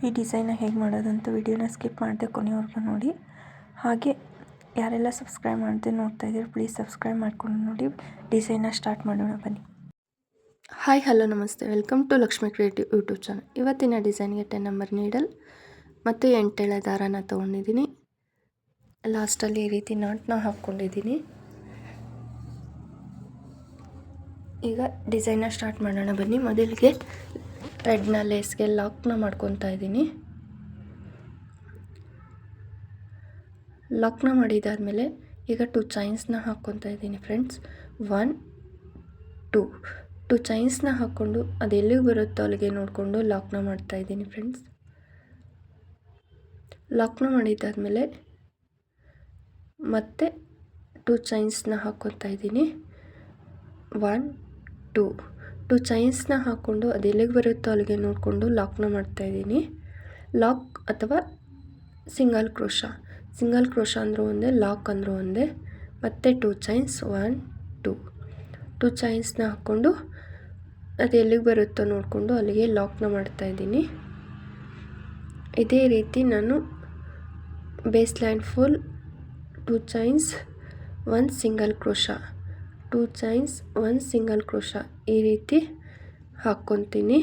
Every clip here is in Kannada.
ಈ ಡಿಸೈನ್ನ ಹೇಗೆ ಮಾಡೋದಂತ ವಿಡಿಯೋನ ಸ್ಕಿಪ್ ಮಾಡದೆ ಕೊನೆವರೆಗೂ ನೋಡಿ. ಹಾಗೆ ಯಾರೆಲ್ಲ ಸಬ್ಸ್ಕ್ರೈಬ್ ಮಾಡದೆ ನೋಡ್ತಾ ಇದ್ದೀರಿ ಪ್ಲೀಸ್ ಸಬ್ಸ್ಕ್ರೈಬ್ ಮಾಡ್ಕೊಂಡು ನೋಡಿ. ಡಿಸೈನ್ನ ಸ್ಟಾರ್ಟ್ ಮಾಡೋಣ ಬನ್ನಿ. ಹಾಯ್ ಹಲೋ ನಮಸ್ತೆ, welcome to Lakshmi creative YouTube channel. ಇವತ್ತಿನ ಡಿಸೈನ್ಗೆ 10 ನಂಬರ್ ನೀಡಲ್ ಮತ್ತು 8 ಎಳೆ ದಾರನ ತೊಗೊಂಡಿದ್ದೀನಿ. ಲಾಸ್ಟಲ್ಲಿ ಈ ರೀತಿ ನಾಟ್ನ ಹಾಕ್ಕೊಂಡಿದ್ದೀನಿ. ಈಗ ಡಿಸೈನ್ನ ಸ್ಟಾರ್ಟ್ ಮಾಡೋಣ ಬನ್ನಿ. ಮೊದಲಿಗೆ ಥ್ರೆಡ್ನ ಲೇಸ್ಗೆ ಲಾಕ್ನ ಮಾಡ್ಕೊತಾ ಇದ್ದೀನಿ. ಲಾಕ್ನ ಮಾಡಿದಾದಮೇಲೆ ಈಗ 2 ಚೈನ್ಸ್ನ ಹಾಕ್ಕೊತಾ ಇದ್ದೀನಿ ಫ್ರೆಂಡ್ಸ್. 1 2 ಚೈನ್ಸ್ನ ಹಾಕ್ಕೊಂಡು ಅದು ಎಲ್ಲಿಗೆ ಬರುತ್ತೋ ಅಲ್ಲಿಗೆ ನೋಡಿಕೊಂಡು ಲಾಕ್ನ ಮಾಡ್ತಾ ಇದ್ದೀನಿ ಫ್ರೆಂಡ್ಸ್. ಲಾಕ್ನ ಮಾಡಿದ್ದಾದಮೇಲೆ ಮತ್ತೆ 2 ಚೈನ್ಸ್ನ ಹಾಕ್ಕೊತಾ ಇದ್ದೀನಿ. 1 2 ಚೈನ್ಸ್ನ ಹಾಕ್ಕೊಂಡು ಅದು ಎಲ್ಲಿಗೆ ಬರುತ್ತೋ ಅಲ್ಲಿಗೆ ನೋಡಿಕೊಂಡು ಲಾಕ್ನ ಮಾಡ್ತಾ ಇದ್ದೀನಿ. ಲಾಕ್ ಅಥವಾ ಸಿಂಗಲ್ ಕ್ರೋಶ ಅಂದರೂ ಒಂದೇ, ಲಾಕ್ ಅಂದರೂ ಒಂದೇ. ಮತ್ತೆ 2 ಚೈನ್ಸ್ 1 2 ಚೈನ್ಸ್ನ ಹಾಕ್ಕೊಂಡು ಅದು ಎಲ್ಲಿಗೆ ಬರುತ್ತೋ ನೋಡಿಕೊಂಡು ಅಲ್ಲಿಗೆ ಲಾಕ್ನ ಮಾಡ್ತಾ ಇದ್ದೀನಿ. ಇದೇ ರೀತಿ ನಾನು base line full 2 chains 1 single crochet 2 chains 1 single crochet ಈ ರೀತಿ ಹಾಕ್ಕೊತೀನಿ.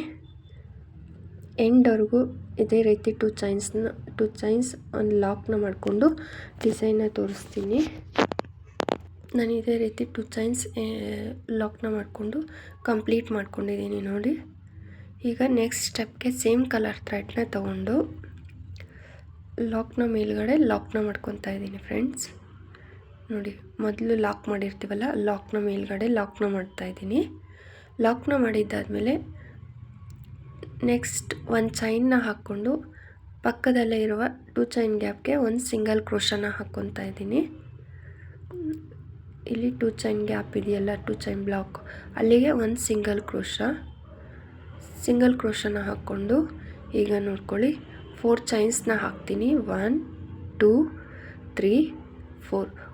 ಎಂಡ್ವರೆಗೂ ಇದೇ ರೀತಿ 2 ಚೈನ್ಸ್ ಒಂದು ಲಾಕ್ನ ಮಾಡಿಕೊಂಡು ಡಿಸೈನ್ನ ತೋರಿಸ್ತೀನಿ. ನಾನು ಇದೇ ರೀತಿ 2 ಚೈನ್ಸ್ ಲಾಕ್ನ ಮಾಡಿಕೊಂಡು ಕಂಪ್ಲೀಟ್ ಮಾಡ್ಕೊಂಡಿದ್ದೀನಿ ನೋಡಿ. ಈಗ ನೆಕ್ಸ್ಟ್ ಸ್ಟೆಪ್ಗೆ ಸೇಮ್ ಕಲರ್ ಥ್ರೆಡ್ನ ತಗೊಂಡು ಲಾಕ್ನ ಮೇಲ್ಗಡೆ ಲಾಕ್ನ ಮಾಡ್ಕೊತಾ ಇದ್ದೀನಿ ಫ್ರೆಂಡ್ಸ್. ನೋಡಿ, ಮೊದಲು ಲಾಕ್ ಮಾಡಿರ್ತೀವಲ್ಲ, ಲಾಕ್ನ ಮೇಲ್ಗಡೆ ಲಾಕ್ನ ಮಾಡ್ತಾ ಇದ್ದೀನಿ. ಲಾಕ್ನ ಮಾಡಿದ್ದಾದಮೇಲೆ ನೆಕ್ಸ್ಟ್ 1 ಚೈನ್ನ ಹಾಕ್ಕೊಂಡು ಪಕ್ಕದಲ್ಲೇ ಇರುವ 2 ಚೈನ್ ಗ್ಯಾಪ್ಗೆ 1 ಸಿಂಗಲ್ ಕ್ರೋಶನ ಹಾಕ್ಕೊತಾ ಇದ್ದೀನಿ. ಇಲ್ಲಿ 2 ಚೈನ್ ಗ್ಯಾಪ್ ಇದೆಯಲ್ಲ, 2 ಚೈನ್ ಬ್ಲಾಕ್, ಅಲ್ಲಿಗೆ 1 ಸಿಂಗಲ್ ಕ್ರೋಶನ ಹಾಕ್ಕೊಂಡು ಈಗ ನೋಡ್ಕೊಳ್ಳಿ 4 ಚೈನ್ಸ್ನ ಹಾಕ್ತೀನಿ. 1 2 3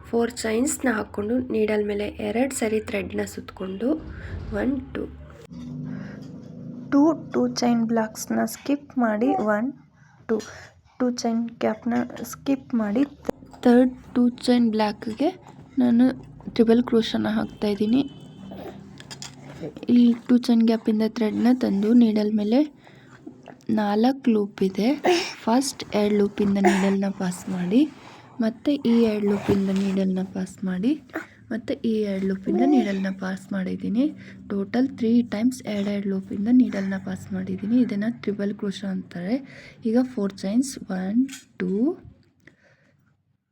4 ಚೈನ್ಸ್ನ ಹಾಕ್ಕೊಂಡು ನೀಡಲ್ ಮೇಲೆ 2 ಸರಿ ಥ್ರೆಡ್ನ ಸುತ್ತಕೊಂಡು 1 2 ಚೈನ್ ಬ್ಲಾಕ್ಸ್ನ ಸ್ಕಿಪ್ ಮಾಡಿ 1 2 ಚೈನ್ ಗ್ಯಾಪ್ನ ಸ್ಕಿಪ್ ಮಾಡಿ ಥರ್ಡ್ 2 ಚೈನ್ ಬ್ಲ್ಯಾಕ್ಗೆ ನಾನು ಟ್ರಿಬಲ್ ಕ್ರೋಶನ ಹಾಕ್ತಾ ಇದ್ದೀನಿ. ಇಲ್ಲಿ 2 ಚೈನ್ ಗ್ಯಾಪಿಂದ ಥ್ರೆಡ್ನ ತಂದು ನೀಡಲ್ ಮೇಲೆ 4 ಲೂಪ್ ಇದೆ. ಫಸ್ಟ್ 2 ಲೂಪಿಂದ ನೀಡಲ್ನ ಪಾಸ್ ಮಾಡಿ, ಮತ್ತು ಈ 2 ಲೂಪಿಂದ ನೀಡಲ್ನ ಪಾಸ್ ಮಾಡಿ, ಮತ್ತು ಈ 2 ಲೂಪಿಂದ ನೀಡಲ್ನ ಪಾಸ್ ಮಾಡಿದ್ದೀನಿ. ಟೋಟಲ್ 3 ಟೈಮ್ಸ್ 2 ಲೂಪಿಂದ ನೀಡಲ್ನ ಪಾಸ್ ಮಾಡಿದ್ದೀನಿ. ಇದನ್ನು ಟ್ರಿಬಲ್ ಕ್ರೋಶ ಅಂತಾರೆ. ಈಗ 4 ಚೈನ್ಸ್ 1 2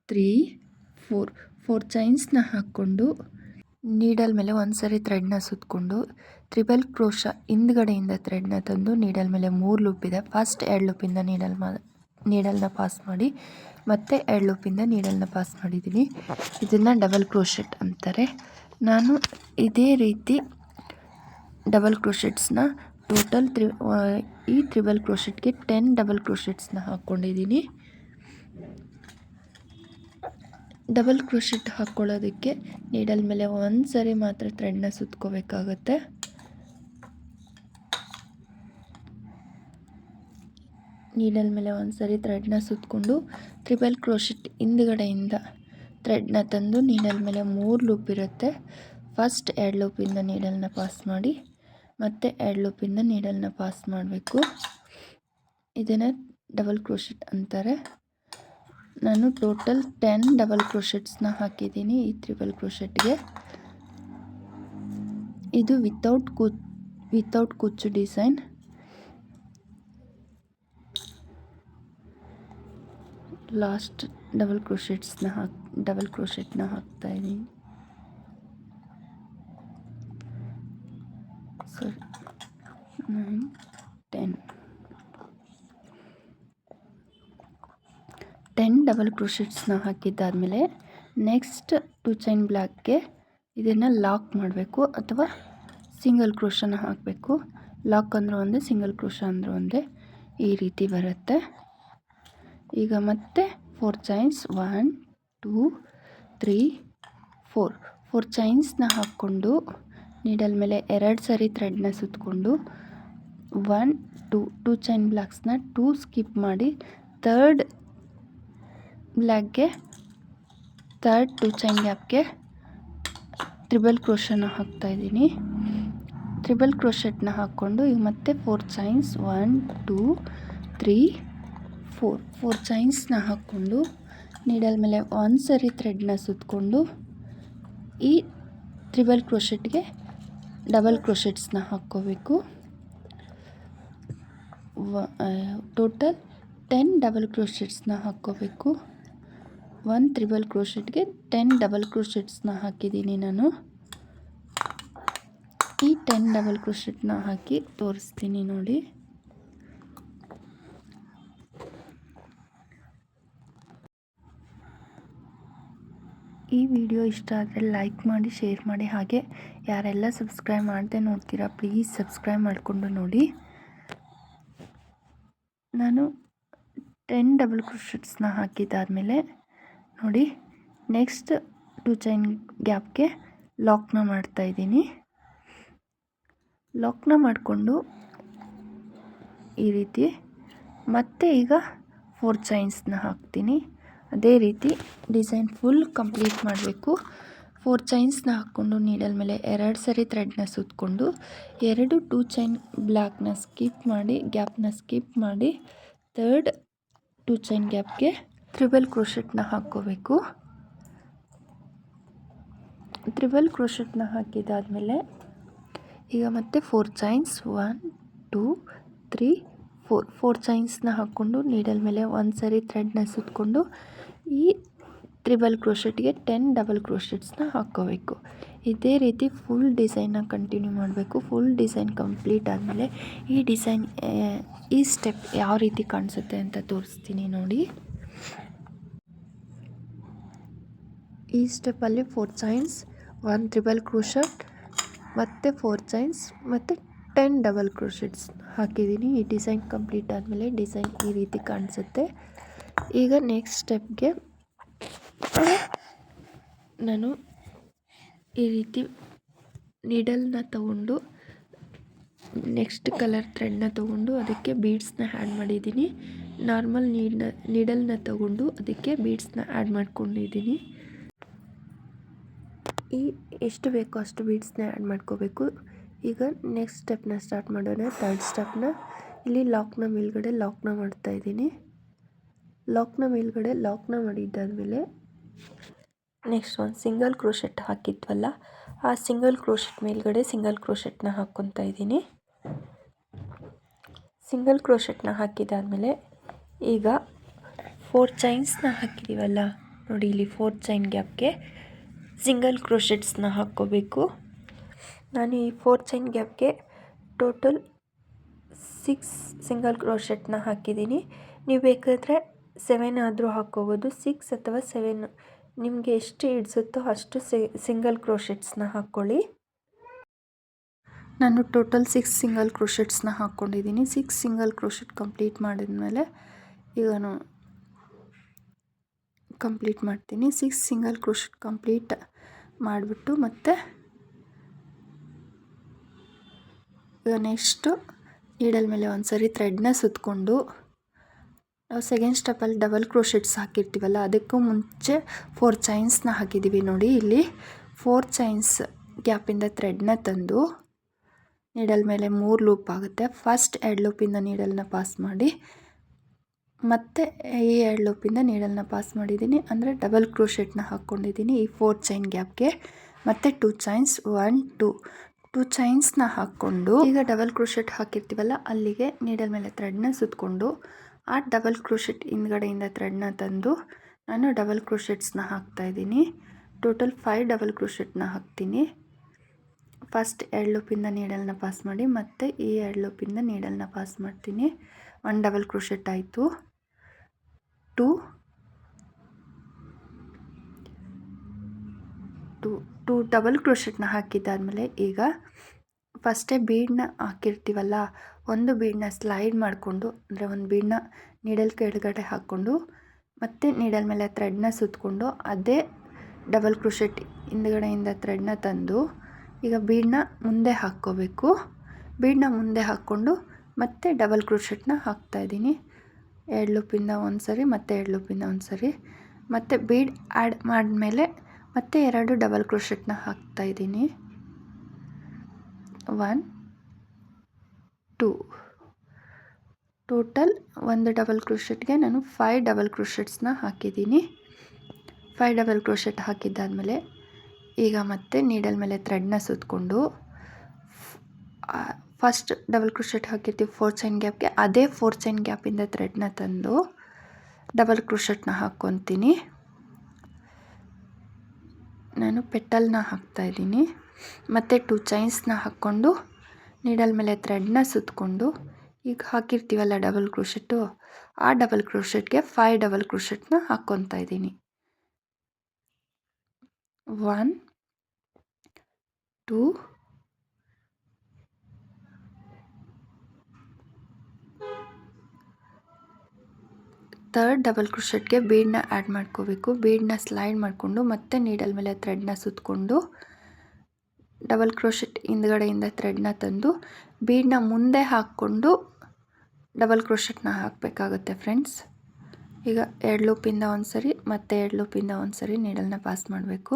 3 4 ಚೈನ್ಸ್ನ ಹಾಕ್ಕೊಂಡು ನೀಡಲ್ ಮೇಲೆ 1 ಸರಿ ಥ್ರೆಡ್ನ ಸುತ್ತಕೊಂಡು ಟ್ರಿಬಲ್ ಕ್ರೋಶ ಹಿಂದ್ಗಡೆಯಿಂದ ಥ್ರೆಡ್ನ ತಂದು ನೀಡಲ್ ಮೇಲೆ 3 ಲೂಪ್ ಇದೆ. ಫಸ್ಟ್ 2 ಲೂಪಿಂದ ನೀಡಲ್ನ ಪಾಸ್ ಮಾಡಿ, ಮತ್ತು 2 ಲೂಪಿಂದ ನೀಡಲ್ನ ಪಾಸ್ ಮಾಡಿದ್ದೀನಿ. ಇದನ್ನು ಡಬಲ್ ಕ್ರೋಶೆಟ್ ಅಂತಾರೆ. ನಾನು ಇದೇ ರೀತಿ ಡಬಲ್ ಕ್ರೋಶೆಟ್ಸ್ನ ಟೋಟಲ್ ಈ ಟ್ರಿಬಲ್ ಕ್ರೋಶೆಟ್ಗೆ 10 ಡಬಲ್ ಕ್ರೋಶೆಟ್ಸ್ನ ಹಾಕ್ಕೊಂಡಿದ್ದೀನಿ. ಡಬಲ್ ಕ್ರೋಶೆಟ್ ಹಾಕ್ಕೊಳ್ಳೋದಕ್ಕೆ ನೀಡಲ್ ಮೇಲೆ 1 ಸರಿ ಮಾತ್ರ ಥ್ರೆಡ್ನ ಸುತ್ಕೋಬೇಕಾಗತ್ತೆ. ನೀಡಲ್ ಮೇಲೆ 1 ಸರಿ ಥ್ರೆಡ್ನ ಸುತ್ತಕೊಂಡು ಟ್ರಿಬಲ್ ಕ್ರೋಶೆಟ್ ಹಿಂದ್ಗಡೆಯಿಂದ ಥ್ರೆಡ್ನ ತಂದು ನೀಡಲ್ ಮೇಲೆ 3 ಲೂಪ್ ಇರುತ್ತೆ. ಫಸ್ಟ್ 2 ಲೂಪಿಂದ ನೀಡಲ್ನ ಪಾಸ್ ಮಾಡಿ, ಮತ್ತು 2 ಲೂಪಿಂದ ನೀಡಲ್ನ ಪಾಸ್ ಮಾಡಬೇಕು. ಇದನ್ನು ಡಬಲ್ ಕ್ರೋಶೆಟ್ ಅಂತಾರೆ. ನಾನು ಟೋಟಲ್ 10 ಡಬಲ್ ಕ್ರೋಶೆಟ್ಸ್ನ ಹಾಕಿದ್ದೀನಿ ಈ ಟ್ರಿಬಲ್ ಕ್ರೋಶೆಟ್ಗೆ. ಇದು ವಿತೌಟ್ ಕುಚ್ಚು ಡಿಸೈನ್. ಲಾಸ್ಟ್ ಡಬಲ್ ಕ್ರೋಶೆಟ್ನ ಹಾಕ್ತಾ ಇದ್ದೀನಿ. 9 10 ಡಬಲ್ ಕ್ರೋಶೆಟ್ಸ್ನ ಹಾಕಿದ್ದಾದಮೇಲೆ ನೆಕ್ಸ್ಟ್ 2 ಚೈನ್ ಬ್ಲ್ಯಾಕ್ಗೆ ಇದನ್ನು ಲಾಕ್ ಮಾಡಬೇಕು ಅಥವಾ ಸಿಂಗಲ್ ಕ್ರೋಶನ ಹಾಕಬೇಕು. ಲಾಕ್ ಅಂದರೂ ಒಂದೇ, ಸಿಂಗಲ್ ಕ್ರೋಶ ಅಂದರೂ ಒಂದೇ, ಈ ರೀತಿ ಬರುತ್ತೆ. ಈಗ ಮತ್ತೆ 4 ಚೈನ್ಸ್ 1 2 3 4 ಚೈನ್ಸ್ನ ಹಾಕ್ಕೊಂಡು ನೀಡಲ್ ಮೇಲೆ 2 ಸರಿ ಥ್ರೆಡ್ನ ಸುತ್ತಕೊಂಡು ಟೂ ಚೈನ್ ಬ್ಲಾಕ್ಸ್ನ 2 ಸ್ಕಿಪ್ ಮಾಡಿ ಥರ್ಡ್ ಬ್ಲ್ಯಾಕ್ಗೆ ಥರ್ಡ್ 2 ಚೈನ್ ಗ್ಯಾಪ್ಗೆ ಟ್ರಿಬಲ್ ಕ್ರೋಶನ ಹಾಕ್ತಾಯಿದ್ದೀನಿ. ಟ್ರಿಬಲ್ ಕ್ರೋಶೆಟ್ನ ಹಾಕ್ಕೊಂಡು ಈಗ ಮತ್ತೆ 4 ಚೈನ್ಸ್ 1 2 3 4 ಚೈನ್ಸ್ನ ಹಾಕ್ಕೊಂಡು ನೀಡಲ್ ಮೇಲೆ ಒಂದು ಸರಿ ಥ್ರೆಡ್ನ ಸುತ್ತಕೊಂಡು ಈ ಟ್ರಿಬಲ್ ಕ್ರೋಶೆಟ್ಗೆ ಡಬಲ್ ಕ್ರೋಶೆಟ್ಸ್ನ ಹಾಕ್ಕೋಬೇಕು. ಟೋಟಲ್ 10 ಡಬಲ್ ಕ್ರೋಶೆಟ್ಸ್ನ ಹಾಕ್ಕೋಬೇಕು. 1 ಟ್ರಿಬಲ್ ಕ್ರೋಶೆಟ್ಗೆ 10 ಡಬಲ್ ಕ್ರೋಶೆಟ್ಸ್ನ ಹಾಕಿದ್ದೀನಿ ನಾನು. ಈ 10 ಡಬಲ್ ಕ್ರೋಶೆಟ್ನ ಹಾಕಿ ತೋರಿಸ್ತೀನಿ ನೋಡಿ. ಈ ವಿಡಿಯೋ ಇಷ್ಟ ಆದರೆ ಲೈಕ್ ಮಾಡಿ, ಶೇರ್ ಮಾಡಿ, ಹಾಗೆ ಯಾರೆಲ್ಲ ಸಬ್ಸ್ಕ್ರೈಬ್ ಮಾಡದೆ ನೋಡ್ತೀರಾ ಪ್ಲೀಸ್ ಸಬ್ಸ್ಕ್ರೈಬ್ ಮಾಡಿಕೊಂಡು ನೋಡಿ. ನಾನು 10 ಡಬಲ್ ಕ್ರೋಶೆಟ್ಸ್ನ ಹಾಕಿದ್ದಾದಮೇಲೆ ನೋಡಿ ನೆಕ್ಸ್ಟ್ 2 ಚೈನ್ ಗ್ಯಾಪ್ಗೆ ಲಾಕ್ನ ಮಾಡ್ತಾಯಿದ್ದೀನಿ. ಲಾಕ್ನ ಮಾಡಿಕೊಂಡು ಈ ರೀತಿ ಮತ್ತೆ ಈಗ 4 ಚೈನ್ಸ್ನ ಹಾಕ್ತೀನಿ. ಅದೇ ರೀತಿ ಡಿಸೈನ್ ಫುಲ್ ಕಂಪ್ಲೀಟ್ ಮಾಡಬೇಕು. 4 ಚೈನ್ಸ್ನ ಹಾಕ್ಕೊಂಡು ನೀಡಲ್ ಮೇಲೆ 2 ಸರಿ ಥ್ರೆಡ್ನ ಸುತ್ತಕೊಂಡು 2 ಚೈನ್ ಬ್ಲ್ಯಾಕ್ನ ಸ್ಕಿಪ್ ಮಾಡಿ ಗ್ಯಾಪ್ನ ಸ್ಕಿಪ್ ಮಾಡಿ ಥರ್ಡ್ 2 ಚೈನ್ ಗ್ಯಾಪ್ಗೆ ಟ್ರಿಬಲ್ ಕ್ರೋಶೆಟ್ನ ಹಾಕ್ಕೋಬೇಕು. ಟ್ರಿಬಲ್ ಕ್ರೋಶೆಟ್ನ ಹಾಕಿದಾದಮೇಲೆ ಈಗ ಮತ್ತೆ 4 ಚೈನ್ಸ್ 1 2 3 4 ಚೈನ್ಸ್ನ ಹಾಕ್ಕೊಂಡು ನೀಡಲ್ ಮೇಲೆ ಒಂದು ಸರಿ ಥ್ರೆಡ್ನ ಸುತ್ತಕೊಂಡು ಈ ಟ್ರಿಬಲ್ ಕ್ರೋಶೆಟ್ಗೆ 10 ಡಬಲ್ ಕ್ರೋಶೆಟ್ಸ್ನ ಹಾಕ್ಕೋಬೇಕು. ಇದೇ ರೀತಿ ಫುಲ್ ಡಿಸೈನ್ನ ಕಂಟಿನ್ಯೂ ಮಾಡಬೇಕು. ಫುಲ್ ಡಿಸೈನ್ ಕಂಪ್ಲೀಟ್ ಆದಮೇಲೆ ಈ ಸ್ಟೆಪ್ ಯಾವ ರೀತಿ ಕಾಣಿಸುತ್ತೆ ಅಂತ ತೋರಿಸ್ತೀನಿ ನೋಡಿ. ಈ ಸ್ಟೆಪ್ಪಲ್ಲಿ 4 ಚೈನ್ಸ್ 1 ಟ್ರಿಬಲ್ ಕ್ರೋಶೆಟ್ ಮತ್ತು 4 ಚೈನ್ಸ್ ಮತ್ತು 10 ಡಬಲ್ ಕ್ರೋಶೆಟ್ಸ್ ಹಾಕಿದ್ದೀನಿ. ಈ ಡಿಸೈನ್ ಕಂಪ್ಲೀಟ್ ಆದಮೇಲೆ ಡಿಸೈನ್ ಈ ರೀತಿ ಕಾಣಿಸುತ್ತೆ. ಈಗ ನೆಕ್ಸ್ಟ್ ಸ್ಟೆಪ್ಗೆ ನಾನು ಈ ರೀತಿ ನೀಡಲ್ನ ತಗೊಂಡು ನೆಕ್ಸ್ಟ್ ಕಲರ್ ಥ್ರೆಡ್ನ ತಗೊಂಡು ಅದಕ್ಕೆ ಬೀಡ್ಸ್ನ ಆ್ಯಡ್ ಮಾಡಿದ್ದೀನಿ. ನಾರ್ಮಲ್ ನೀಡಲ್ನ ತಗೊಂಡು ಅದಕ್ಕೆ ಬೀಡ್ಸ್ನ ಆ್ಯಡ್ ಮಾಡ್ಕೊಂಡಿದ್ದೀನಿ. ಎಷ್ಟು ಬೇಕೋ ಅಷ್ಟು ಬೀಡ್ಸ್ನ ಆ್ಯಡ್ ಮಾಡ್ಕೋಬೇಕು. ಈಗ ನೆಕ್ಸ್ಟ್ ಸ್ಟೆಪ್ನ ಸ್ಟಾರ್ಟ್ ಮಾಡೋಣ. ಥರ್ಡ್ ಸ್ಟೆಪ್ನ ಇಲ್ಲಿ ಲಾಕ್ನ ಮೇಲ್ಗಡೆ ಲಾಕ್ನ ಮಾಡ್ತಾಯಿದ್ದೀನಿ. ಲಾಕ್ನ ಮೇಲ್ಗಡೆ ಲಾಕ್ನ ಮಾಡಿದ್ದಾದಮೇಲೆ ನೆಕ್ಸ್ಟ್ ಒಂದು ಸಿಂಗಲ್ ಕ್ರೋಶೆಟ್ ಹಾಕಿದ್ವಲ್ಲ ಆ ಸಿಂಗಲ್ ಕ್ರೋಶೆಟ್ ಮೇಲ್ಗಡೆ ಸಿಂಗಲ್ ಕ್ರೋಶೆಟ್ನ ಹಾಕ್ಕೊತಾ ಇದ್ದೀನಿ. ಸಿಂಗಲ್ ಕ್ರೋಶೆಟ್ನ ಹಾಕಿದಾದಮೇಲೆ ಈಗ 4 ಚೈನ್ಸ್ನ ಹಾಕಿದ್ದೀವಲ್ಲ ನೋಡಿ, ಇಲ್ಲಿ 4 ಚೈನ್ ಗ್ಯಾಪ್ಗೆ ಸಿಂಗಲ್ ಕ್ರೋಶೆಟ್ಸ್ನ ಹಾಕ್ಕೋಬೇಕು. ನಾನು ಈ 4 ಚೈನ್ ಗ್ಯಾಪ್ಗೆ ಟೋಟಲ್ 6 ಸಿಂಗಲ್ ಕ್ರೋಶೆಟ್ನ ಹಾಕಿದ್ದೀನಿ. ನೀವು ಬೇಕಾದರೆ 7 ಆದರೂ ಹಾಕ್ಕೋಬೋದು. 6 ಅಥವಾ 7 ನಿಮಗೆ ಎಷ್ಟು ಹಿಡಿಸುತ್ತೋ ಅಷ್ಟು ಸಿಂಗಲ್ ಕ್ರೋಶೆಟ್ಸ್ನ ಹಾಕ್ಕೊಳ್ಳಿ. ನಾನು ಟೋಟಲ್ 6 ಸಿಂಗಲ್ ಕ್ರೋಶೆಟ್ಸ್ನ ಹಾಕ್ಕೊಂಡಿದ್ದೀನಿ. 6 ಸಿಂಗಲ್ ಕ್ರೋಶೆಟ್ ಕಂಪ್ಲೀಟ್ ಮಾಡಿದ್ಮೇಲೆ ಈಗ ನಾನು ಕಂಪ್ಲೀಟ್ ಮಾಡ್ತೀನಿ. 6 ಸಿಂಗಲ್ ಕ್ರೋಶೆಟ್ ಕಂಪ್ಲೀಟ್ ಮಾಡಿಬಿಟ್ಟು ಮತ್ತೆ ಈಗ ನೆಕ್ಸ್ಟು ನೀಡಲ್ ಮೇಲೆ ಒಂದು ಸರಿ ಥ್ರೆಡ್ನ ಸುತ್ತಕೊಂಡು ನಾವು ಸೆಕೆಂಡ್ ಸ್ಟೆಪ್ಪಲ್ಲಿ ಡಬಲ್ ಕ್ರೋಶೆಟ್ಸ್ ಹಾಕಿರ್ತೀವಲ್ಲ ಅದಕ್ಕೂ ಮುಂಚೆ 4 ಚೈನ್ಸ್ನ ಹಾಕಿದ್ದೀವಿ ನೋಡಿ. ಇಲ್ಲಿ 4 ಚೈನ್ಸ್ ಗ್ಯಾಪಿಂದ ಥ್ರೆಡ್ನ ತಂದು ನೀಡಲ್ ಮೇಲೆ 3 ಲೂಪ್ ಆಗುತ್ತೆ. ಫಸ್ಟ್ 2 ಲೂಪಿಂದ ನೀಡಲ್ನ ಪಾಸ್ ಮಾಡಿ ಮತ್ತು ಈ 2 ಲೂಪಿಂದ ನೀಡಲ್ನ ಪಾಸ್ ಮಾಡಿದ್ದೀನಿ, ಅಂದರೆ ಡಬಲ್ ಕ್ರೋಶೆಟ್ನ ಹಾಕ್ಕೊಂಡಿದ್ದೀನಿ ಈ 4 ಚೈನ್ ಗ್ಯಾಪ್ಗೆ. ಮತ್ತು 2 ಚೈನ್ಸ್ 1 2 ಚೈನ್ಸ್ನ ಹಾಕ್ಕೊಂಡು ಈಗ ಡಬಲ್ ಕ್ರೋಶೆಟ್ ಹಾಕಿರ್ತೀವಲ್ಲ ಅಲ್ಲಿಗೆ ನೀಡಲ್ ಮೇಲೆ ಥ್ರೆಡ್ನ ಸುತ್ತಕೊಂಡು ಆ ಡಬಲ್ ಕ್ರೋಶೆಟ್ ಹಿಂದ್ಗಡೆಯಿಂದ ಥ್ರೆಡ್ನ ತಂದು ನಾನು ಡಬಲ್ ಕ್ರೋಶೆಟ್ಸ್ನ ಹಾಕ್ತಾಯಿದ್ದೀನಿ. ಟೋಟಲ್ 5 ಡಬಲ್ ಕ್ರೋಶೆಟ್ನ ಹಾಕ್ತೀನಿ. ಫಸ್ಟ್ 2 ಲೂಪಿಂದ ನೀಡಲ್ನ ಪಾಸ್ ಮಾಡಿ ಮತ್ತು ಈ 2 ಲೂಪಿಂದ ನೀಡಲ್ನ ಪಾಸ್ ಮಾಡ್ತೀನಿ. 1 ಡಬಲ್ ಕ್ರೋಶೆಟ್ ಆಯಿತು. 2 ಡಬಲ್ ಕ್ರೋಶೆಟ್ನ ಹಾಕಿದ್ದಾದಮೇಲೆ ಈಗ ಫಸ್ಟೇ ಬೀಡನ್ನ ಹಾಕಿರ್ತೀವಲ್ಲ ಒಂದು ಬೀಡನ್ನ ಸ್ಲೈಡ್ ಮಾಡಿಕೊಂಡು, ಅಂದರೆ ಒಂದು ಬೀಡನ್ನ ನೀಡಲ್ ಕೆಳಗಡೆ ಹಾಕ್ಕೊಂಡು ಮತ್ತು ನೀಡಲ್ ಮೇಲೆ ಥ್ರೆಡ್ನ ಸುತ್ತಕೊಂಡು ಅದೇ ಡಬಲ್ ಕ್ರೋಶೆಟ್ ಹಿಂದ್ಗಡೆಯಿಂದ ಥ್ರೆಡ್ನ ತಂದು ಈಗ ಬೀಡನ್ನ ಮುಂದೆ ಹಾಕ್ಕೋಬೇಕು. ಬೀಡನ್ನ ಮುಂದೆ ಹಾಕ್ಕೊಂಡು ಮತ್ತು ಡಬಲ್ ಕ್ರೋಶೆಟ್ನ ಹಾಕ್ತಾಯಿದ್ದೀನಿ. 2 ಲೂಪಿಂದ ಒಂದು ಸರಿ ಮತ್ತು 2 ಲೂಪಿಂದ ಒಂದು ಸರಿ, ಮತ್ತು ಬೀಡ್ ಆ್ಯಡ್ ಮಾಡಿದ್ಮೇಲೆ ಮತ್ತೆ 2 ಡಬಲ್ ಕ್ರೋಶೆಟ್ನ ಹಾಕ್ತಾಯಿದ್ದೀನಿ. 1 2 ಟೋಟಲ್ ಒಂದು ಡಬಲ್ ಕ್ರೋಶೆಟ್ಗೆ ನಾನು 5 ಡಬಲ್ ಕ್ರೋಶೆಟ್ಸ್ನ ಹಾಕಿದ್ದೀನಿ. 5 ಡಬಲ್ ಕ್ರೋಶೆಟ್ ಹಾಕಿದ್ದಾದಮೇಲೆ ಈಗ ಮತ್ತೆ ನೀಡಲ್ ಮೇಲೆ ಥ್ರೆಡ್ನ ಸುತ್ತಕೊಂಡು ಫಸ್ಟ್ ಡಬಲ್ ಕ್ರೋಶೆಟ್ ಹಾಕಿರ್ತೀವಿ 4 ಚೈನ್ ಗ್ಯಾಪ್ಗೆ, ಅದೇ 4 ಚೈನ್ ಗ್ಯಾಪಿಂದ ಥ್ರೆಡ್ನ ತಂದು ಡಬಲ್ ಕ್ರೋಶೆಟ್ನ ಹಾಕ್ಕೊತೀನಿ. ನಾನು ಪೆಟಲ್ನ ಹಾಕ್ತಾಯಿದ್ದೀನಿ. ಮತ್ತು 2 ಚೈನ್ಸ್ನ ಹಾಕ್ಕೊಂಡು ನೀಡಲ್ ಮೇಲೆ ಥ್ರೆಡ್ನ ಸುತ್ತಕೊಂಡು ಈಗ ಹಾಕಿರ್ತೀವಲ್ಲ ಡಬಲ್ ಕ್ರೋಶೆಟ್ಟು, ಆ ಡಬಲ್ ಕ್ರೋಶೆಟ್ಗೆ 5 ಡಬಲ್ ಕ್ರೋಶೆಟ್ನ ಹಾಕ್ಕೊತಾ ಇದ್ದೀನಿ. 1 2 ಥರ್ಡ್ ಡಬಲ್ ಕ್ರೋಶೆಟ್ಗೆ ಬೀಡನ್ನ ಆ್ಯಡ್ ಮಾಡ್ಕೋಬೇಕು. ಬೀಡನ್ನ ಸ್ಲೈಡ್ ಮಾಡಿಕೊಂಡು ಮತ್ತೆ ನೀಡಲ್ ಮೇಲೆ ಥ್ರೆಡ್ನ ಸುತ್ತಕೊಂಡು ಡಬಲ್ ಕ್ರೋಶೆಟ್ ಹಿಂದ್ಗಡೆಯಿಂದ ಥ್ರೆಡ್ನ ತಂದು ಬೀಡನ್ನ ಮುಂದೆ ಹಾಕ್ಕೊಂಡು ಡಬಲ್ ಕ್ರೋಶೆಟ್ನ ಹಾಕಬೇಕಾಗುತ್ತೆ ಫ್ರೆಂಡ್ಸ್. ಈಗ 2 ಲೂಪಿಂದ ಒಂದು ಸರಿ ಮತ್ತು 2 ಲೂಪಿಂದ ಒಂದು ಸರಿ ನೀಡಲ್ನ ಪಾಸ್ ಮಾಡಬೇಕು.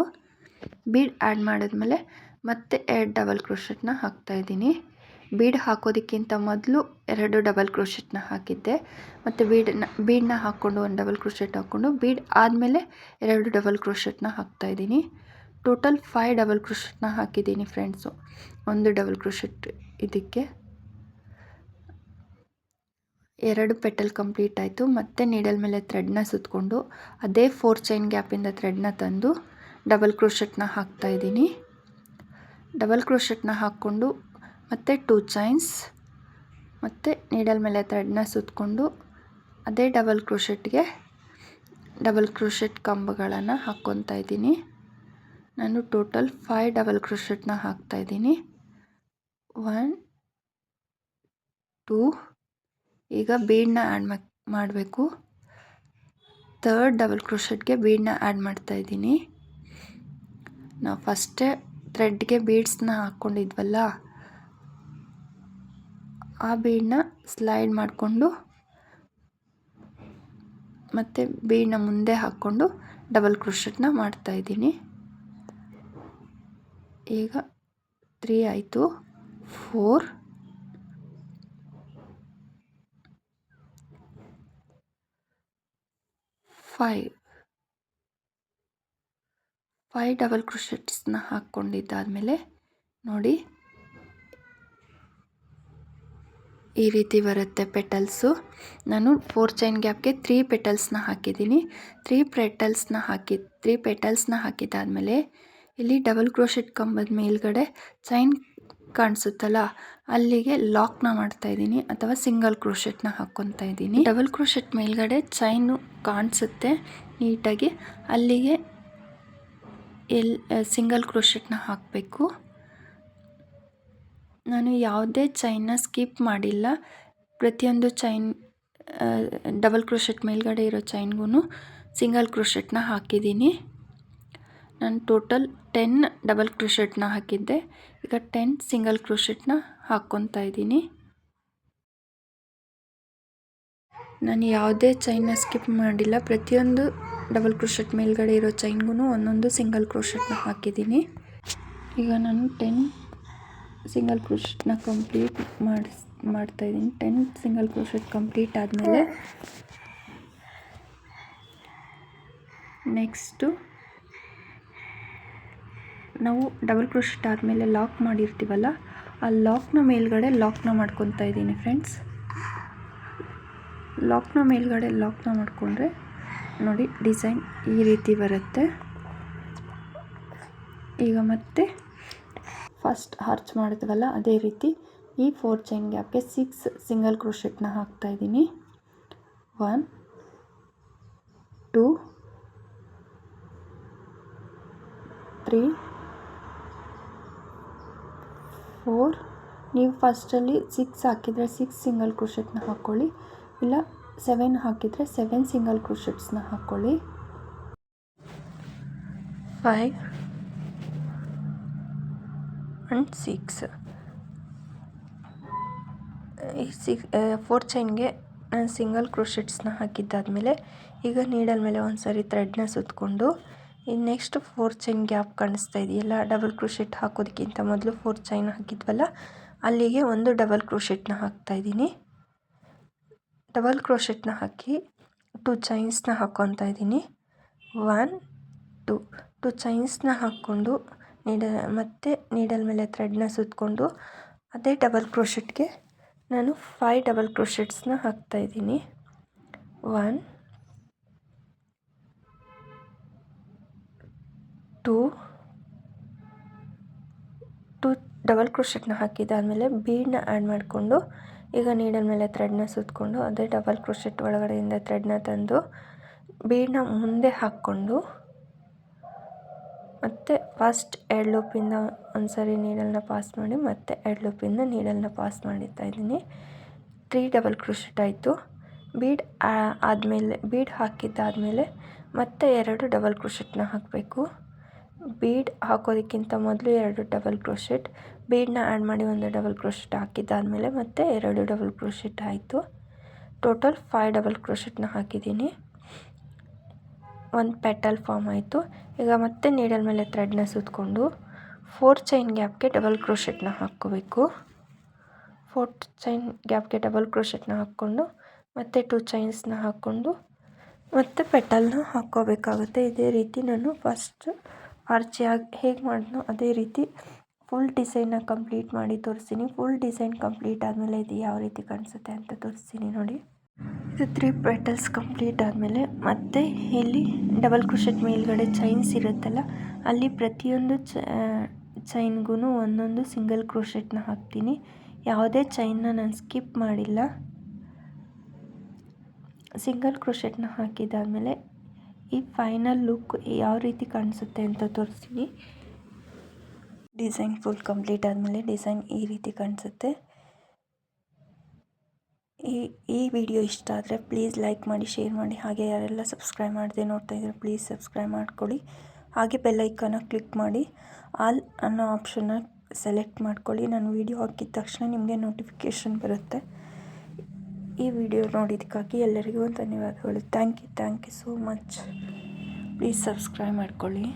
ಬೀಡ್ ಆ್ಯಡ್ ಮಾಡಿದ್ಮೇಲೆ ಮತ್ತೆ 2 ಡಬಲ್ ಕ್ರೋಶೆಟ್ನ ಹಾಕ್ತಾಯಿದ್ದೀನಿ. ಬೀಡ್ ಹಾಕೋದಕ್ಕಿಂತ ಮೊದಲು 2 ಡಬಲ್ ಕ್ರೋಶೆಟ್ನ ಹಾಕಿದ್ದೆ, ಮತ್ತು ಬೀಡನ್ನ ಹಾಕ್ಕೊಂಡು ಒಂದು ಡಬಲ್ ಕ್ರೋಶೆಟ್ ಹಾಕ್ಕೊಂಡು ಬೀಡ್ ಆದಮೇಲೆ 2 ಡಬಲ್ ಕ್ರೋಶೆಟ್ನ ಹಾಕ್ತಾಯಿದ್ದೀನಿ. ಟೋಟಲ್ 5 ಡಬಲ್ ಕ್ರೋಶೆಟ್ನ ಹಾಕಿದ್ದೀನಿ ಫ್ರೆಂಡ್ಸು. ಒಂದು ಡಬಲ್ ಕ್ರೋಶೆಟ್ ಇದಕ್ಕೆ 2 ಪೆಟಲ್ ಕಂಪ್ಲೀಟ್ ಆಯಿತು. ಮತ್ತೆ ನೀಡಲ್ ಮೇಲೆ ಥ್ರೆಡ್ನ ಸುತ್ತಕೊಂಡು ಅದೇ 4 ಚೈನ್ ಗ್ಯಾಪಿಂದ ಥ್ರೆಡ್ನ ತಂದು ಡಬಲ್ ಕ್ರೋಶೆಟ್ನ ಹಾಕ್ತಾಯಿದ್ದೀನಿ. ಡಬಲ್ ಕ್ರೋಶೆಟ್ನ ಹಾಕ್ಕೊಂಡು ಮತ್ತು 2 ಚೈನ್ಸ್ ಮತ್ತು ನೀಡಲ್ ಮೇಲೆ ಥ್ರೆಡ್ನ ಸುತ್ತಕೊಂಡು ಅದೇ ಡಬಲ್ ಕ್ರೋಶೆಟ್ಗೆ ಡಬಲ್ ಕ್ರೋಶೆಟ್ ಕಂಬಗಳನ್ನು ಹಾಕ್ಕೊತಾ ಇದ್ದೀನಿ. ನಾನು ಟೋಟಲ್ 5 ಡಬಲ್ ಕ್ರೋಶೆಟ್ನ ಹಾಕ್ತಾಯಿದ್ದೀನಿ. 1 2 ಈಗ ಬೀಡನ್ನ ಆ್ಯಡ್ ಮಾಡಬೇಕು. ಥರ್ಡ್ ಡಬಲ್ ಕ್ರೋಶೆಟ್ಗೆ ಬೀಡನ್ನ ಆ್ಯಡ್ ಮಾಡ್ತಾಯಿದ್ದೀನಿ. ನಾವು ಫಸ್ಟೇ ಥ್ರೆಡ್ಗೆ ಬೀಡ್ಸ್ನ ಹಾಕ್ಕೊಂಡಿದ್ವಲ್ಲ, ಆ ಬೀಡನ್ನ ಸ್ಲೈಡ್ ಮಾಡಿಕೊಂಡು ಮತ್ತು ಬೀಡನ್ನ ಮುಂದೆ ಹಾಕ್ಕೊಂಡು ಡಬಲ್ ಕ್ರೋಶೆಟ್ನ ಮಾಡ್ತಾಯಿದ್ದೀನಿ. ಈಗ 3 ಆಯಿತು. 4 5 ಡಬಲ್ ಕ್ರೋಶೆಟ್ಸ್ನ ಹಾಕ್ಕೊಂಡಿದ್ದಾದಮೇಲೆ ನೋಡಿ ಈ ರೀತಿ ಬರುತ್ತೆ ಪೆಟಲ್ಸು. ನಾನು 4 ಚೈನ್ ಗ್ಯಾಪ್ಗೆ 3 ಪೆಟಲ್ಸ್ನ ಹಾಕಿದ್ದೀನಿ. 3 ಪೆಟಲ್ಸ್ನ ಹಾಕಿದ್ದಾದಮೇಲೆ ಇಲ್ಲಿ ಡಬಲ್ ಕ್ರೋಶೆಟ್ ಕಂಬದ ಮೇಲ್ಗಡೆ ಚೈನ್ ಕಾಣಿಸುತ್ತಲ್ಲ, ಅಲ್ಲಿಗೆ ಲಾಕ್ನ ಮಾಡ್ತಾಯಿದ್ದೀನಿ ಅಥವಾ ಸಿಂಗಲ್ ಕ್ರೋಶೆಟ್ನ ಹಾಕ್ಕೊತಾ ಇದ್ದೀನಿ. ಡಬಲ್ ಕ್ರೋಶೆಟ್ ಮೇಲ್ಗಡೆ ಚೈನು ಕಾಣಿಸುತ್ತೆ ನೀಟಾಗಿ, ಅಲ್ಲಿಗೆ ಸಿಂಗಲ್ ಕ್ರೋಶೆಟ್ನ ಹಾಕಬೇಕು. ನಾನು ಯಾವುದೇ ಚೈನ್ನ ಸ್ಕಿಪ್ ಮಾಡಿಲ್ಲ. ಪ್ರತಿಯೊಂದು ಚೈನ್ ಡಬಲ್ ಕ್ರೋಶೆಟ್ ಮೇಲ್ಗಡೆ ಇರೋ ಚೈನ್ಗೂ ಸಿಂಗಲ್ ಕ್ರೋಶೆಟ್ನ ಹಾಕಿದ್ದೀನಿ. ನಾನು ಟೋಟಲ್ 10 ಡಬಲ್ ಕ್ರೋಶೆಟ್ನ ಹಾಕಿದ್ದೆ. ಈಗ 10 ಸಿಂಗಲ್ ಕ್ರೋಶೆಟ್ನ ಹಾಕ್ಕೊತಾ ಇದ್ದೀನಿ. ನಾನು ಯಾವುದೇ ಚೈನ್ನ ಸ್ಕಿಪ್ ಮಾಡಿಲ್ಲ. ಪ್ರತಿಯೊಂದು ಡಬಲ್ ಕ್ರೋಶೆಟ್ ಮೇಲ್ಗಡೆ ಇರೋ ಚೈನ್ಗೂ ಒಂದೊಂದು ಸಿಂಗಲ್ ಕ್ರೋಶೆಟ್ನ ಹಾಕಿದ್ದೀನಿ. ಈಗ ನಾನು 10 ಸಿಂಗಲ್ ಕ್ರೋಶೆಟ್ನ ಕಂಪ್ಲೀಟ್ ಮಾಡ್ತಾಯಿದ್ದೀನಿ. 10 ಸಿಂಗಲ್ ಕ್ರೋಶೆಟ್ ಕಂಪ್ಲೀಟ್ ಆದಮೇಲೆ ನೆಕ್ಸ್ಟು ನಾವು ಡಬಲ್ ಕ್ರೋಶೆಟ್ ಆದಮೇಲೆ ಲಾಕ್ ಮಾಡಿರ್ತೀವಲ್ಲ, ಆ ಲಾಕ್ನ ಮೇಲ್ಗಡೆ ಲಾಕ್ನ ಮಾಡ್ಕೊತಾ ಇದ್ದೀನಿ ಫ್ರೆಂಡ್ಸ್. ಲಾಕ್ನ ಮೇಲ್ಗಡೆ ಲಾಕ್ನ ಮಾಡಿಕೊಂಡ್ರೆ ನೋಡಿ ಡಿಸೈನ್ ಈ ರೀತಿ ಬರುತ್ತೆ. ಈಗ ಮತ್ತೆ ಫಸ್ಟ್ ಆರ್ಚ್ ಮಾಡಿದ್ವಲ್ಲ, ಅದೇ ರೀತಿ ಈ 4 ಚೈನ್ ಗ್ಯಾಪ್ಗೆ 6 ಸಿಂಗಲ್ ಕ್ರೋಶೆಟ್ನ ಹಾಕ್ತಾಯಿದ್ದೀನಿ. 1 2 3 4. ನೀವು ಫಸ್ಟಲ್ಲಿ 6 ಹಾಕಿದರೆ 6 ಸಿಂಗಲ್ ಕ್ರೋಶೆಟ್ನ ಹಾಕ್ಕೊಳ್ಳಿ, ಇಲ್ಲ 7 ಹಾಕಿದರೆ 7 ಸಿಂಗಲ್ ಕ್ರೋಶೆಟ್ಸ್ನ ಹಾಕ್ಕೊಳ್ಳಿ. 5 and 6 ಫೋರ್ತ್ ಚೈನ್ಗೆ ನಾನು ಸಿಂಗಲ್ ಕ್ರೋಶೆಟ್ಸ್ನ ಹಾಕಿದ್ದಾದಮೇಲೆ ಈಗ ನೀಡಲ್ ಮೇಲೆ ಒಂದು ಸಾರಿ ಥ್ರೆಡ್ನ ಸುತ್ತಕೊಂಡು ಇನ್ನು ನೆಕ್ಸ್ಟ್ ಫೋರ್ತ್ ಚೈನ್ ಗ್ಯಾಪ್ ಕಾಣಿಸ್ತಾ ಇದೆಯಲ್ಲ, ಡಬಲ್ ಕ್ರೋಶೆಟ್ ಹಾಕೋದಕ್ಕಿಂತ ಮೊದಲು ಫೋರ್ತ್ ಚೈನ್ ಹಾಕಿದ್ವಲ್ಲ ಅಲ್ಲಿಗೆ ಒಂದು ಡಬಲ್ ಕ್ರೋಶೆಟ್ನ ಹಾಕ್ತಾಯಿದ್ದೀನಿ. ಡಬಲ್ ಕ್ರೋಶೆಟ್ನ ಹಾಕಿ 2 ಚೈನ್ಸ್ನ ಹಾಕ್ಕೊತಾ ಇದ್ದೀನಿ. 1 2 ಚೈನ್ಸ್ನ ಹಾಕ್ಕೊಂಡು ಮತ್ತೆ ನೀಡಲ್ ಮೇಲೆ ಥ್ರೆಡ್ನ ಸುತ್ತಕೊಂಡು ಅದೇ ಡಬಲ್ ಕ್ರೋಶೆಟ್ಗೆ ನಾನು 5 ಡಬಲ್ ಕ್ರೋಶೆಟ್ಸ್ನ ಹಾಕ್ತಾಯಿದ್ದೀನಿ. 1 2 ಡಬಲ್ ಕ್ರೋಶೆಟ್ನ ಹಾಕಿದ್ದಾದಮೇಲೆ ಬೀಡನ್ನ ಆ್ಯಡ್ ಮಾಡಿಕೊಂಡು ಈಗ ನೀಡಲ್ ಮೇಲೆ ಥ್ರೆಡ್ನ ಸುತ್ತಕೊಂಡು ಅದೇ ಡಬಲ್ ಕ್ರೋಶೆಟ್ ಒಳಗಡೆಯಿಂದ ಥ್ರೆಡ್ನ ತಂದು ಬೀಡನ್ನ ಮುಂದೆ ಹಾಕ್ಕೊಂಡು ಮತ್ತು ಫಸ್ಟ್ 2 ಲೂಪಿಂದ ಒಂದು ಸಾರಿ ನೀಡಲ್ನ ಪಾಸ್ ಮಾಡಿ ಮತ್ತೆ 2 ಲೂಪಿಂದ ನೀಡಲ್ನ ಪಾಸ್ ಮಾಡ್ತಾ ಇದ್ದೀನಿ. 3 ಡಬಲ್ ಕ್ರೋಶೆಟ್ ಆಯಿತು. ಬೀಡ್ ಹಾಕಿದ್ದಾದಮೇಲೆ ಮತ್ತೆ 2 ಡಬಲ್ ಕ್ರೋಶೆಟ್ನ ಹಾಕಬೇಕು. ಬೀಡ್ ಹಾಕೋದಕ್ಕಿಂತ ಮೊದಲು 2 ಡಬಲ್ ಕ್ರೋಶೆಟ್, ಬೀಡನ್ನ ಆ್ಯಡ್ ಮಾಡಿ ಒಂದು ಡಬಲ್ ಕ್ರೋಶೆಟ್ ಹಾಕಿದ್ದಾದಮೇಲೆ ಮತ್ತೆ 2 ಡಬಲ್ ಕ್ರೋಶೆಟ್ ಆಯಿತು. ಟೋಟಲ್ 5 ಡಬಲ್ ಕ್ರೋಶೆಟ್ನ ಹಾಕಿದ್ದೀನಿ. ಒಂದು ಪೆಟಲ್ ಫಾರ್ಮ್ ಆಯಿತು. ಈಗ ಮತ್ತೆ ನೀಡಲ್ ಮೇಲೆ ಥ್ರೆಡ್ನ ಸುತ್ತಕೊಂಡು 4 ಚೈನ್ ಗ್ಯಾಪ್ಗೆ ಡಬಲ್ ಕ್ರೋಶೆಟ್ನ ಹಾಕ್ಕೋಬೇಕು. 4 ಚೈನ್ ಗ್ಯಾಪ್ಗೆ ಡಬಲ್ ಕ್ರೋಶೆಟ್ನ ಹಾಕ್ಕೊಂಡು ಮತ್ತೆ 2 ಚೈನ್ಸ್ನ ಹಾಕ್ಕೊಂಡು ಮತ್ತೆ ಪೆಟಲ್ನ ಹಾಕ್ಕೋಬೇಕಾಗುತ್ತೆ. ಇದೇ ರೀತಿ ನಾನು ಫಸ್ಟ್ ಆರ್ಚಿಯಾಗಿ ಹೇಗೆ ಮಾಡಿದ್ನೋ ಅದೇ ರೀತಿ ಫುಲ್ ಡಿಸೈನ್ನ ಕಂಪ್ಲೀಟ್ ಮಾಡಿ ತೋರಿಸ್ತೀನಿ. ಫುಲ್ ಡಿಸೈನ್ ಕಂಪ್ಲೀಟ್ ಆದಮೇಲೆ ಇದು ಯಾವ ರೀತಿ ಕಾಣಿಸುತ್ತೆ ಅಂತ ತೋರಿಸ್ತೀನಿ ನೋಡಿ. ಇದು 3 ಪೆಟಲ್ಸ್ ಕಂಪ್ಲೀಟ್ ಆದಮೇಲೆ ಮತ್ತೆ ಇಲ್ಲಿ ಡಬಲ್ ಕ್ರೋಶೆಟ್ ಮೇಲ್ಗಡೆ ಚೈನ್ಸ್ ಇರುತ್ತಲ್ಲ ಅಲ್ಲಿ ಪ್ರತಿಯೊಂದು ಚೈನ್ಗೂ ಒಂದೊಂದು ಸಿಂಗಲ್ ಕ್ರೋಶೆಟ್ನ ಹಾಕ್ತೀನಿ. ಯಾವುದೇ ಚೈನ್ನ ನಾನು ಸ್ಕಿಪ್ ಮಾಡಿಲ್ಲ. ಸಿಂಗಲ್ ಕ್ರೋಶೆಟ್ನ ಹಾಕಿದ್ದಾದಮೇಲೆ ಈ ಫೈನಲ್ ಲುಕ್ ಯಾವ ರೀತಿ ಕಾಣಿಸುತ್ತೆ ಅಂತ ತೋರಿಸ್ತೀನಿ. ಡಿಸೈನ್ ಫುಲ್ ಕಂಪ್ಲೀಟ್ ಆದಮೇಲೆ ಡಿಸೈನ್ ಈ ರೀತಿ ಕಾಣಿಸುತ್ತೆ. ಈ ವಿಡಿಯೋ ಇಷ್ಟ ಆದರೆ ಪ್ಲೀಸ್ ಲೈಕ್ ಮಾಡಿ, ಶೇರ್ ಮಾಡಿ. ಹಾಗೆ ಯಾರೆಲ್ಲ ಸಬ್ಸ್ಕ್ರೈಬ್ ಮಾಡದೆ ನೋಡ್ತಾ ಇದ್ದಾರೆ ಪ್ಲೀಸ್ ಸಬ್ಸ್ಕ್ರೈಬ್ ಮಾಡ್ಕೊಳ್ಳಿ. ಹಾಗೆ ಬೆಲ್ ಐಕಾನ ಕ್ಲಿಕ್ ಮಾಡಿ ಆಲ್ ಅನ್ನೋ ಆಪ್ಷನ್ನ ಸೆಲೆಕ್ಟ್ ಮಾಡ್ಕೊಳ್ಳಿ. ನಾನು ವಿಡಿಯೋ ಹಾಕಿದ ತಕ್ಷಣ ನಿಮಗೆ ನೋಟಿಫಿಕೇಷನ್ ಬರುತ್ತೆ. ಈ ವಿಡಿಯೋ ನೋಡಿದ್ದಕ್ಕಾಗಿ ಎಲ್ಲರಿಗೂ ಧನ್ಯವಾದಗಳು. Thank you so much. Please subscribe ಮಾಡ್ಕೊಳ್ಳಿ.